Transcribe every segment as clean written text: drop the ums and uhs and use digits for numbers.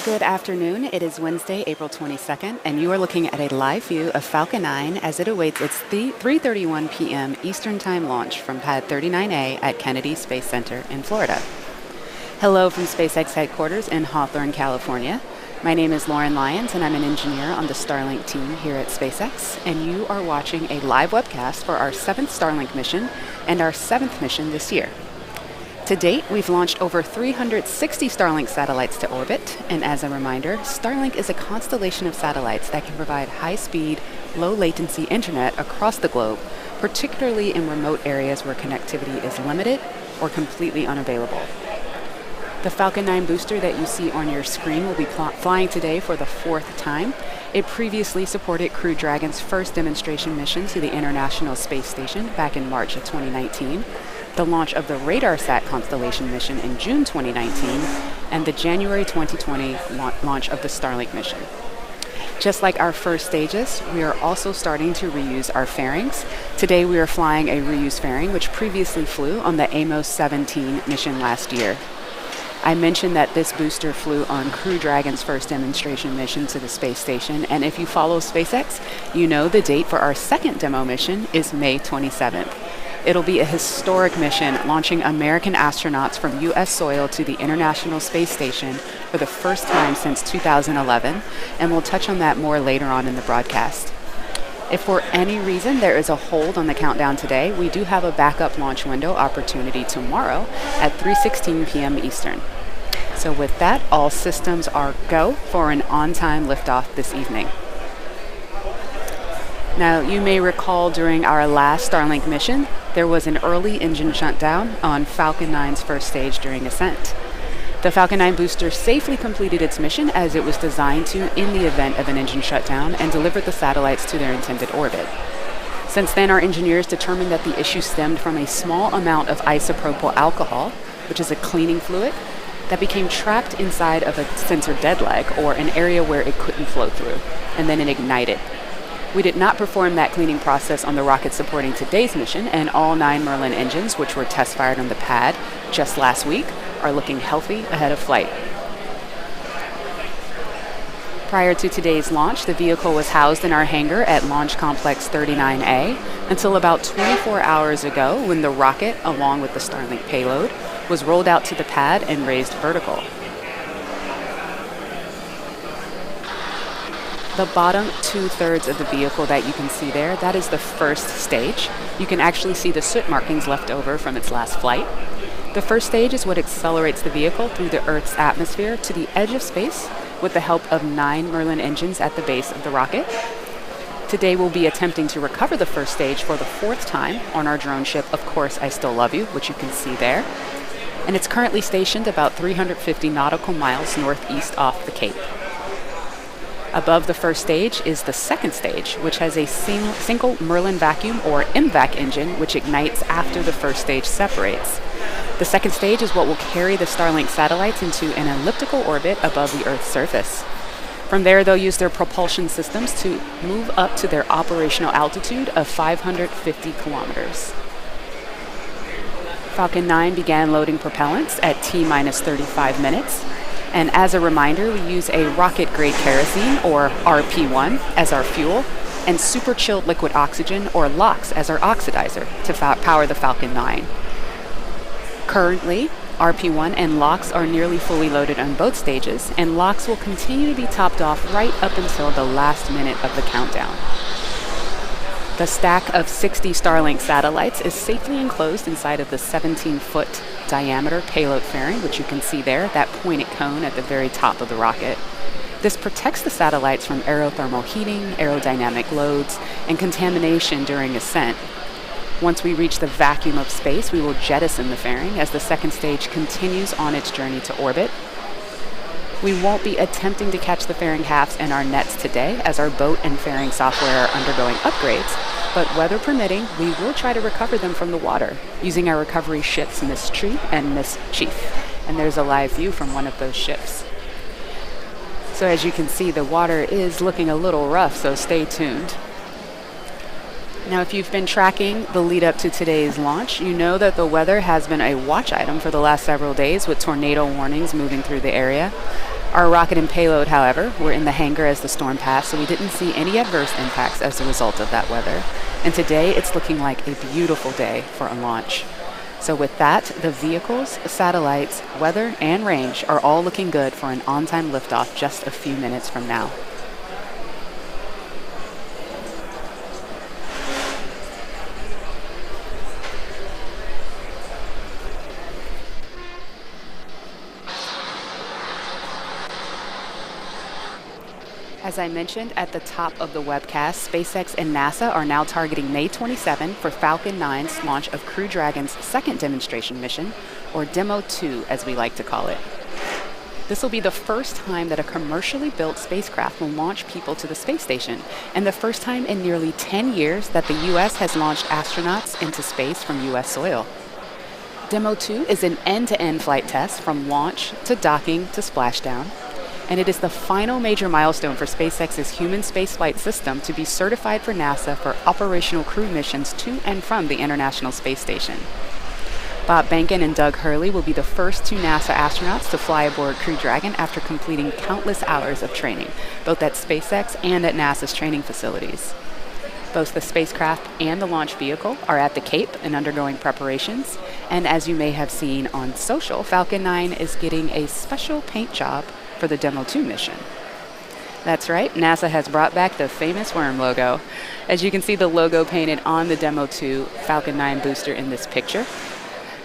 Good afternoon. It is Wednesday, April 22nd, and you are looking at a live view of Falcon 9 as it awaits its 3:31 p.m. Eastern Time launch from Pad 39A at Kennedy Space Center in Florida. Hello from SpaceX headquarters in Hawthorne, California. My name is Lauren Lyons, and I'm an engineer on the Starlink team here at SpaceX, and you are watching a live webcast for our 7th Starlink mission and our 7th mission this year. To date, we've launched over 360 Starlink satellites to orbit, and as a reminder, Starlink is a constellation of satellites that can provide high-speed, low-latency internet across the globe, particularly in remote areas where connectivity is limited or completely unavailable. The Falcon 9 booster that you see on your screen will be flying today for the 4th time. It previously supported Crew Dragon's first demonstration mission to the International Space Station back in March of 2019, the launch of the RADARSAT Constellation Mission in June 2019, and the January 2020 launch of the Starlink mission. Just like our first stages, we are also starting to reuse our fairings. Today we are flying a reused fairing which previously flew on the Amos 17 mission last year. I mentioned that this booster flew on Crew Dragon's first demonstration mission to the space station, and if you follow SpaceX, you know the date for our second demo mission is May 27th. It'll be a historic mission launching American astronauts from U.S. soil to the International Space Station for the first time since 2011, and we'll touch on that more later on in the broadcast. If for any reason there is a hold on the countdown today, we do have a backup launch window opportunity tomorrow at 3:16 p.m. Eastern. So with that, all systems are go for an on-time liftoff this evening. Now, you may recall during our last Starlink mission, there was an early engine shutdown on Falcon 9's first stage during ascent. The Falcon 9 booster safely completed its mission as it was designed to in the event of an engine shutdown and delivered the satellites to their intended orbit. Since then, our engineers determined that the issue stemmed from a small amount of isopropyl alcohol, which is a cleaning fluid, that became trapped inside of a sensor dead leg, or an area where it couldn't flow through, and then it ignited. We did not perform that cleaning process on the rocket supporting today's mission, and all 9 Merlin engines, which were test fired on the pad just last week, are looking healthy ahead of flight. Prior to today's launch, the vehicle was housed in our hangar at Launch Complex 39A until about 24 hours ago, when the rocket, along with the Starlink payload, was rolled out to the pad and raised vertical. The bottom 2/3 of the vehicle that you can see there, that is the first stage. You can actually see the soot markings left over from its last flight. The first stage is what accelerates the vehicle through the Earth's atmosphere to the edge of space, with the help of 9 Merlin engines at the base of the rocket. Today we'll be attempting to recover the first stage for the 4th time on our drone ship, Of Course I Still Love You, which you can see there. And it's currently stationed about 350 nautical miles northeast off the Cape. Above the first stage is the second stage, which has a single Merlin vacuum or MVAC engine, which ignites after the first stage separates. The second stage is what will carry the Starlink satellites into an elliptical orbit above the Earth's surface. From there, they'll use their propulsion systems to move up to their operational altitude of 550 kilometers. Falcon 9 began loading propellants at T-minus 35 minutes. And as a reminder, we use a rocket-grade kerosene, or RP1, as our fuel, and super chilled liquid oxygen, or LOX, as our oxidizer to power the Falcon 9. Currently, RP1 and LOX are nearly fully loaded on both stages, and LOX will continue to be topped off right up until the last minute of the countdown. The stack of 60 Starlink satellites is safely enclosed inside of the 17-foot diameter payload fairing, which you can see there, that pointed cone at the very top of the rocket. This protects the satellites from aerothermal heating, aerodynamic loads, and contamination during ascent. Once we reach the vacuum of space, we will jettison the fairing as the second stage continues on its journey to orbit. We won't be attempting to catch the fairing halves in our nets today, as our boat and fairing software are undergoing upgrades, but weather permitting, we will try to recover them from the water using our recovery ships Miss Tree and Miss Chief. And there's a live view from one of those ships. So as you can see, the water is looking a little rough, so stay tuned. Now, if you've been tracking the lead up to today's launch, you know that the weather has been a watch item for the last several days, with tornado warnings moving through the area. Our rocket and payload, however, were in the hangar as the storm passed, so we didn't see any adverse impacts as a result of that weather. And today, it's looking like a beautiful day for a launch. So with that, the vehicles, satellites, weather, and range are all looking good for an on-time liftoff just a few minutes from now. As I mentioned at the top of the webcast, SpaceX and NASA are now targeting May 27 for Falcon 9's launch of Crew Dragon's second demonstration mission, or Demo 2 as we like to call it. This will be the first time that a commercially built spacecraft will launch people to the space station, and the first time in nearly 10 years that the U.S. has launched astronauts into space from U.S. soil. Demo 2 is an end-to-end flight test from launch to docking to splashdown. And it is the final major milestone for SpaceX's human spaceflight system to be certified for NASA for operational crew missions to and from the International Space Station. Bob Behnken and Doug Hurley will be the first 2 NASA astronauts to fly aboard Crew Dragon after completing countless hours of training, both at SpaceX and at NASA's training facilities. Both the spacecraft and the launch vehicle are at the Cape and undergoing preparations. And as you may have seen on social, Falcon 9 is getting a special paint job for the Demo 2 mission. That's right, NASA has brought back the famous worm logo. As you can see the logo painted on the Demo 2 Falcon 9 booster in this picture.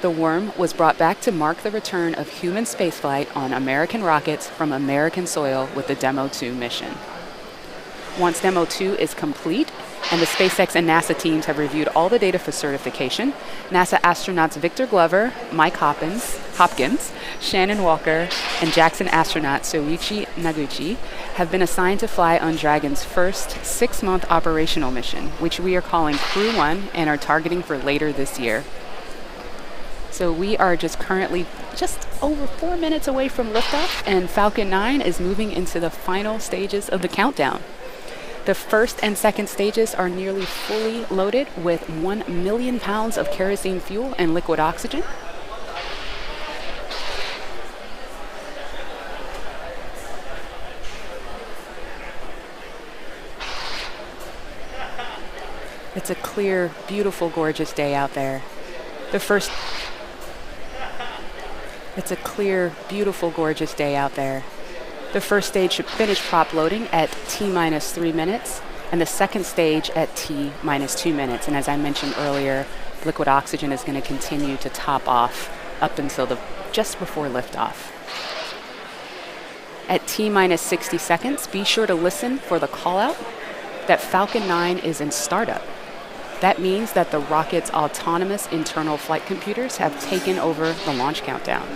The worm was brought back to mark the return of human spaceflight on American rockets from American soil with the Demo 2 mission. Once Demo 2 is complete, and the SpaceX and NASA teams have reviewed all the data for certification, NASA astronauts Victor Glover, Mike Hopkins, Shannon Walker, and Jackson astronaut Soichi Noguchi have been assigned to fly on Dragon's first 6-month operational mission, which we are calling Crew 1 and are targeting for later this year. So we are currently just over 4 minutes away from liftoff, and Falcon 9 is moving into the final stages of the countdown. The first and second stages are nearly fully loaded with 1 million pounds of kerosene fuel and liquid oxygen. It's a clear, beautiful, gorgeous day out there. It's a clear, beautiful, gorgeous day out there. The first stage should finish prop loading at T-minus 3 minutes, and the second stage at T-minus 2 minutes. And as I mentioned earlier, liquid oxygen is going to continue to top off up until just before liftoff. At T-minus 60 seconds, be sure to listen for the call out that Falcon 9 is in startup. That means that the rocket's autonomous internal flight computers have taken over the launch countdown.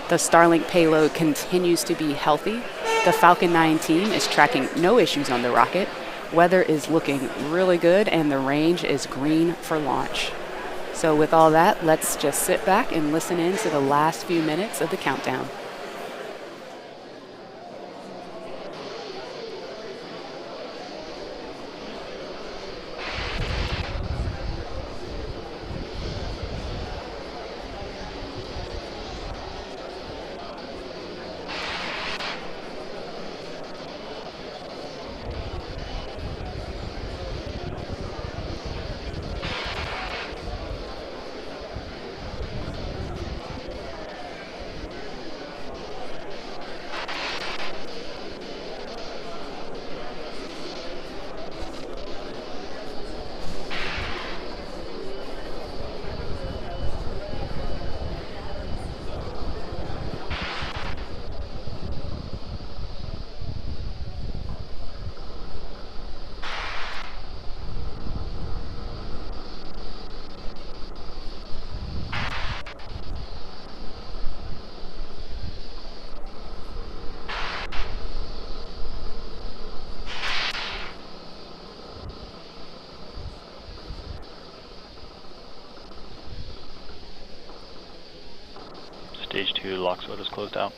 The Starlink payload continues to be healthy. The Falcon 9 team is tracking no issues on the rocket. Weather is looking really good, and the range is green for launch. So with all that, let's just sit back and listen in to the last few minutes of the countdown. Stage 2 Lockswood is closed out.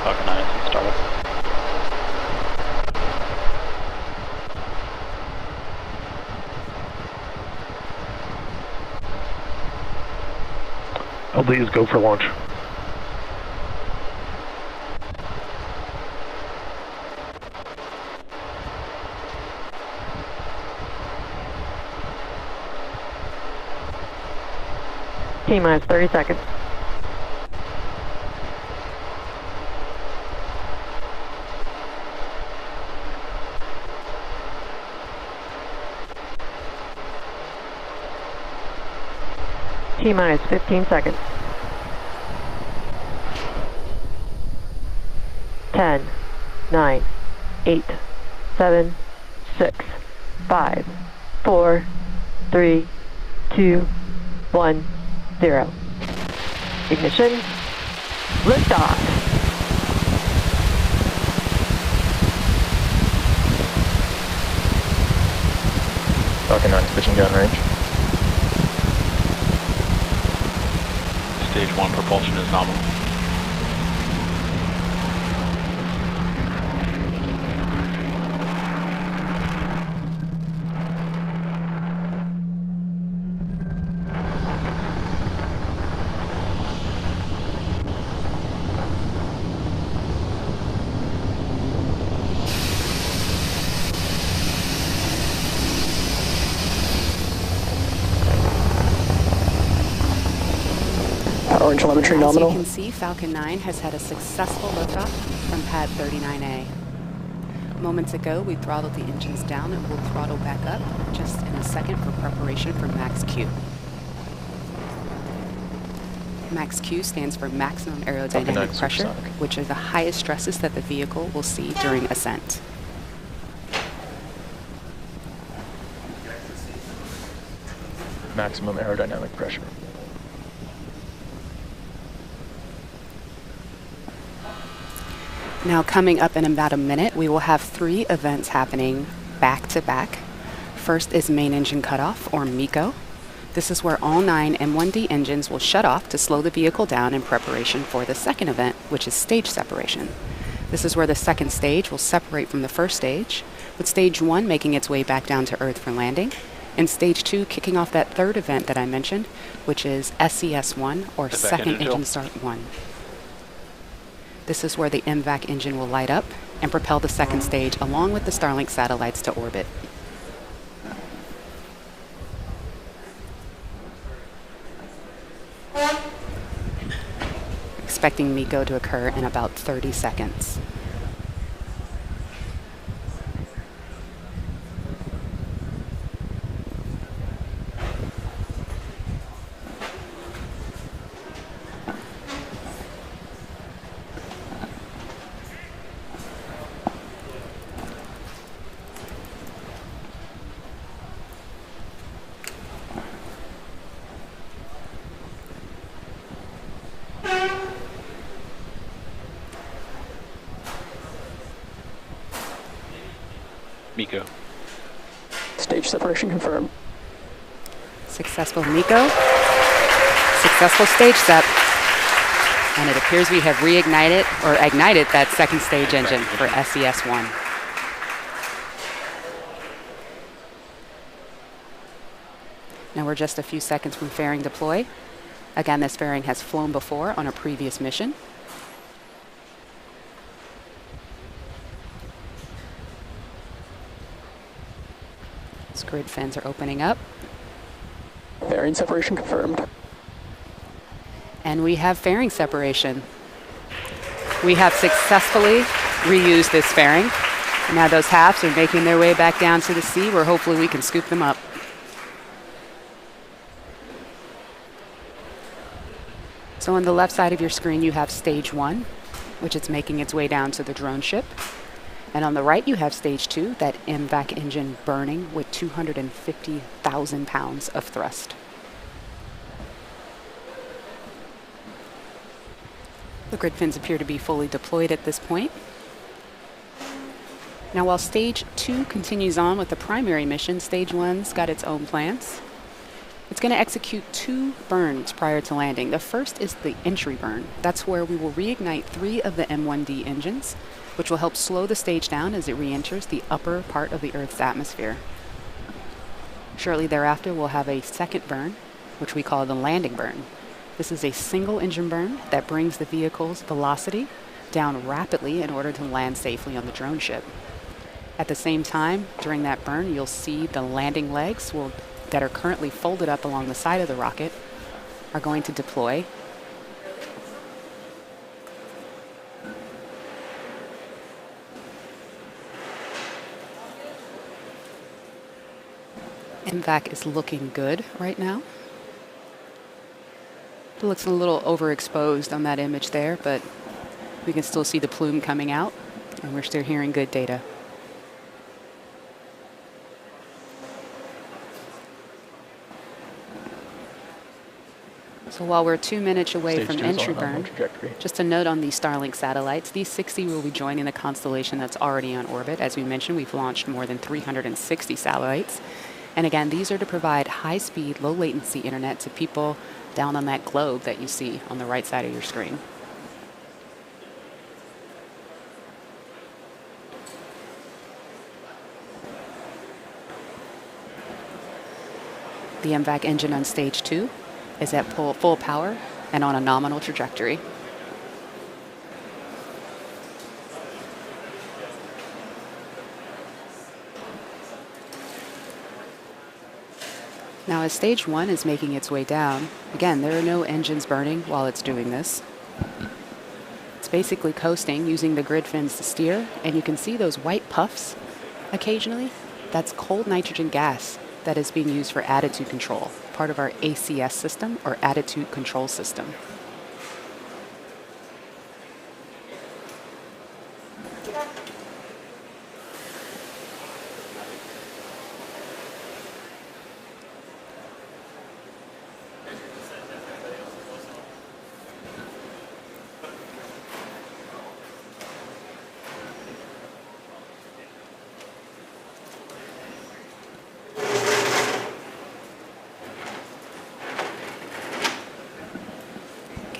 Falcon 9 is in startup. LD is go for launch. T-minus 30 seconds. T-minus 15 seconds. 10, 9, 8, 7, 6, 5, 4, 3, 2, 1, 0. Ignition. Liftoff. Falcon 9 switching down range. Stage 1 propulsion is nominal. Power and telemetry nominal. As you can see, Falcon 9 has had a successful liftoff from pad 39A. Moments ago, we throttled the engines down and we'll throttle back up just in a second for preparation for Max Q. Max Q stands for maximum aerodynamic pressure, which are the highest stresses that the vehicle will see during ascent. Maximum aerodynamic pressure. Now coming up in about a minute, we will have 3 events happening back to back. First is main engine cutoff, or MECO. This is where all 9 M1D engines will shut off to slow the vehicle down in preparation for the second event, which is stage separation. This is where the second stage will separate from the first stage, with stage 1 making its way back down to Earth for landing, and stage 2 kicking off that third event that I mentioned, which is SES1, or Second Engine Start 1. This is where the MVAC engine will light up and propel the second stage along with the Starlink satellites to orbit. Expecting MECO to occur in about 30 seconds. MECO. Stage separation confirmed. Successful MECO. Successful stage sep. And it appears we have reignited or ignited that second stage engine for SES1. Now we're just a few seconds from fairing deploy. Again, this fairing has flown before on a previous mission. Grid fins are opening up. Fairing separation confirmed. And we have fairing separation. We have successfully reused this fairing. Now those halves are making their way back down to the sea, where hopefully we can scoop them up. So on the left side of your screen, you have stage 1, which is making its way down to the drone ship. And on the right, you have stage 2, that MVAC engine burning with 250,000 pounds of thrust. The grid fins appear to be fully deployed at this point. Now, while stage 2 continues on with the primary mission, stage 1's got its own plans. It's going to execute 2 burns prior to landing. The first is the entry burn. That's where we will reignite 3 of the M1D engines, which will help slow the stage down as it re-enters the upper part of the Earth's atmosphere. Shortly thereafter, we'll have a second burn, which we call the landing burn. This is a single engine burn that brings the vehicle's velocity down rapidly in order to land safely on the drone ship. At the same time, during that burn, you'll see the landing legs that are currently folded up along the side of the rocket are going to deploy. MVAC is looking good right now. It looks a little overexposed on that image there, but we can still see the plume coming out, and we're still hearing good data. So while we're 2 minutes away from entry burn, just a note on these Starlink satellites, these 60 will be joining the constellation that's already on orbit. As we mentioned, we've launched more than 360 satellites. And again, these are to provide high-speed, low-latency internet to people down on that globe that you see on the right side of your screen. The MVAC engine on stage 2 is at full power and on a nominal trajectory. Now, as stage 1 is making its way down, again, there are no engines burning while it's doing this. It's basically coasting, using the grid fins to steer, and you can see those white puffs occasionally. That's cold nitrogen gas that is being used for attitude control, part of our ACS system, or attitude control system.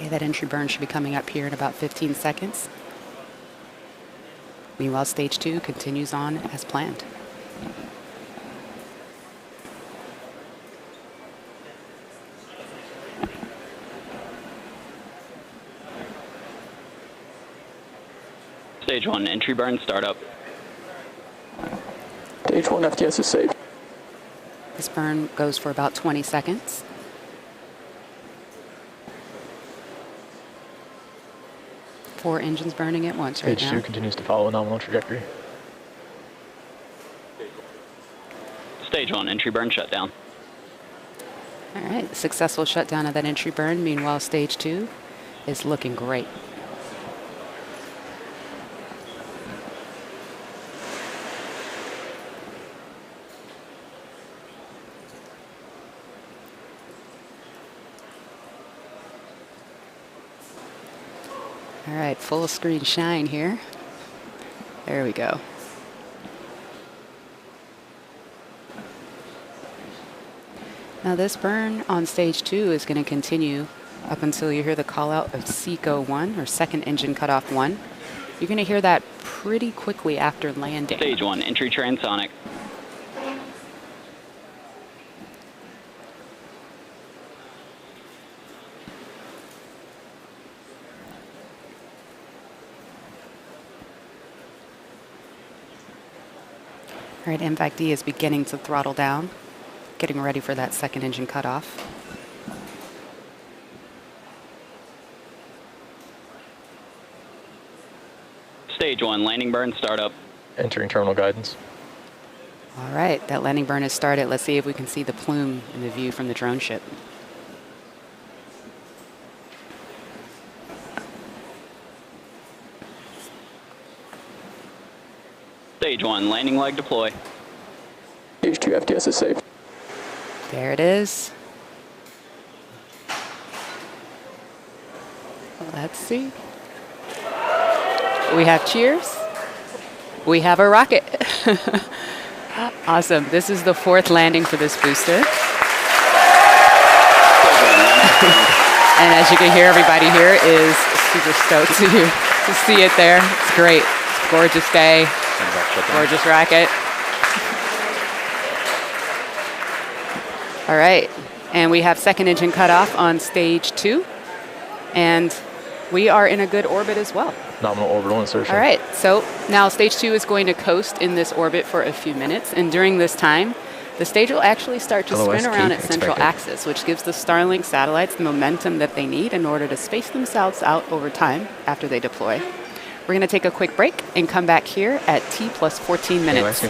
Okay, that entry burn should be coming up here in about 15 seconds. Meanwhile, stage 2 continues on as planned. Stage 1, entry burn, startup. Stage 1 FTS is safe. This burn goes for about 20 seconds. Four engines burning at once right Stage now. 2 continues to follow a nominal trajectory. Stage 1, entry burn, shutdown. All right, successful shutdown of that entry burn. Meanwhile, stage 2 is looking great. All right, full screen shine here. There we go. Now this burn on stage 2 is going to continue up until you hear the call out of SECO 1, or second engine cutoff 1. You're going to hear that pretty quickly after landing. Stage 1, entry transonic. All right, MVAC D is beginning to throttle down, getting ready for that second engine cutoff. Stage 1, landing burn, startup. Entering terminal guidance. All right, that landing burn has started. Let's see if we can see the plume in the view from the drone ship. Stage 1, landing leg, deploy. Stage 2 FTS is safe. There it is. Let's see. We have cheers. We have a rocket. Awesome. This is the 4th landing for this booster. And as you can hear, everybody here is super stoked to see it there. It's great. It's a gorgeous day. Gorgeous rocket. All right. And we have second engine cutoff on stage 2. And we are in a good orbit as well. Nominal orbital insertion. All right, so now stage 2 is going to coast in this orbit for a few minutes, and during this time, the stage will actually start to spin around its central axis, which gives the Starlink satellites the momentum that they need in order to space themselves out over time after they deploy. We're going to take a quick break and come back here at T plus 14 minutes.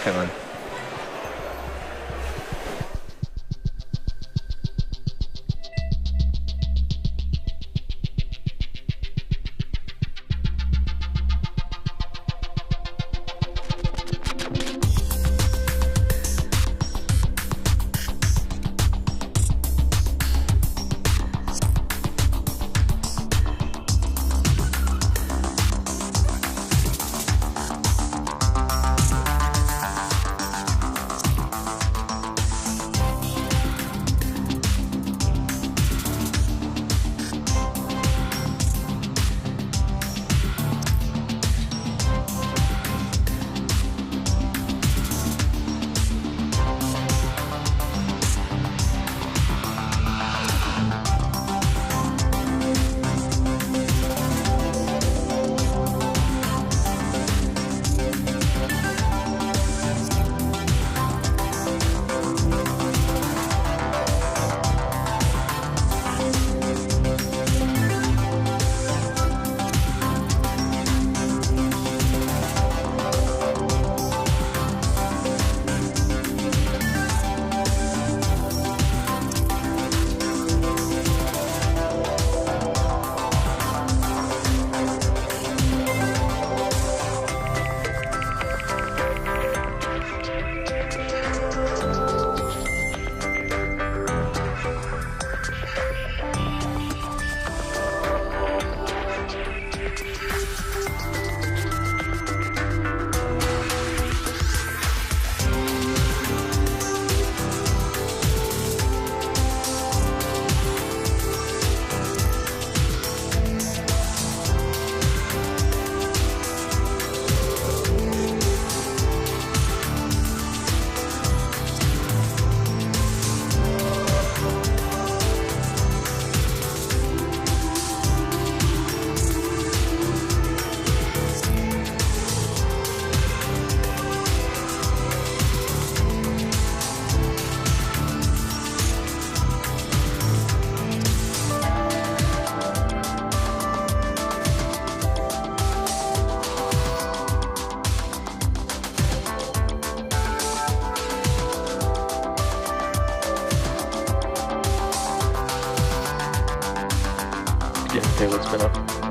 Getting payload spin up.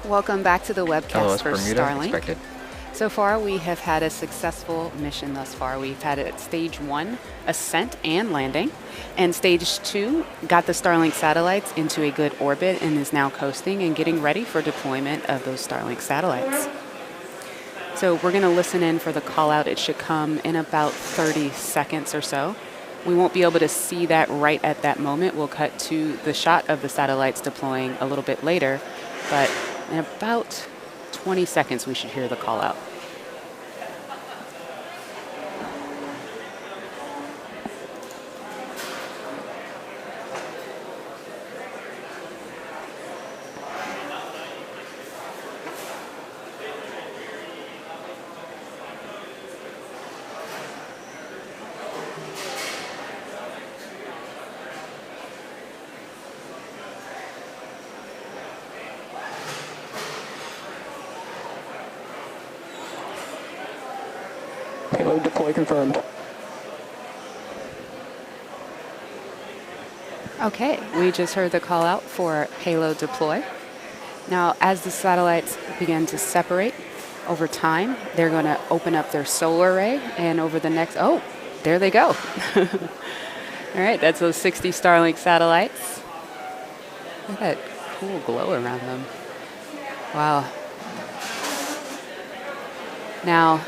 Welcome back to the webcast for Bermuda Starlink. expected. So far, we have had a successful mission thus far. We've had it at stage 1, ascent and landing. And stage 2 got the Starlink satellites into a good orbit and is now coasting and getting ready for deployment of those Starlink satellites. So we're going to listen in for the call out. It should come in about 30 seconds or so. We won't be able to see that right at that moment. We'll cut to the shot of the satellites deploying a little bit later, but in about 20 seconds we should hear the call out. Payload deploy confirmed. Okay, we just heard the call out for payload deploy. Now, as the satellites begin to separate over time, they're going to open up their solar array, and over the next, oh, there they go. All right, that's those 60 Starlink satellites. Look at that cool glow around them. Wow. Now,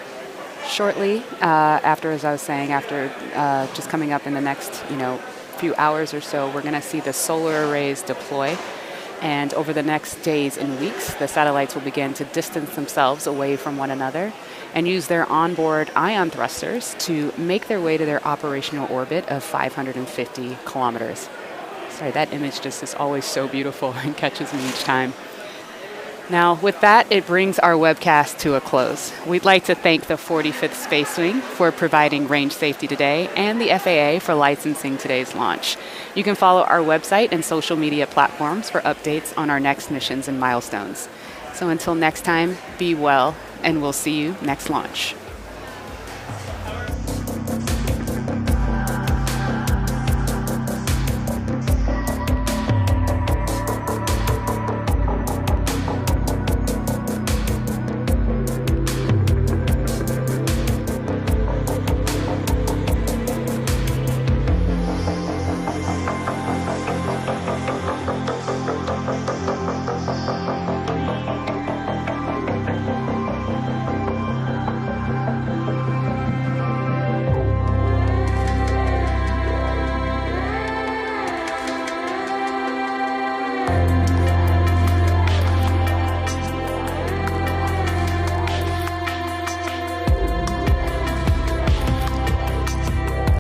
shortly after, as I was saying, after just coming up in the next, few hours or so, we're going to see the solar arrays deploy. And over the next days and weeks, the satellites will begin to distance themselves away from one another and use their onboard ion thrusters to make their way to their operational orbit of 550 kilometers. Sorry, that image just is always so beautiful and catches me each time. Now, with that, it brings our webcast to a close. We'd like to thank the 45th Space Wing for providing range safety today and the FAA for licensing today's launch. You can follow our website and social media platforms for updates on our next missions and milestones. So until next time, be well, and we'll see you next launch.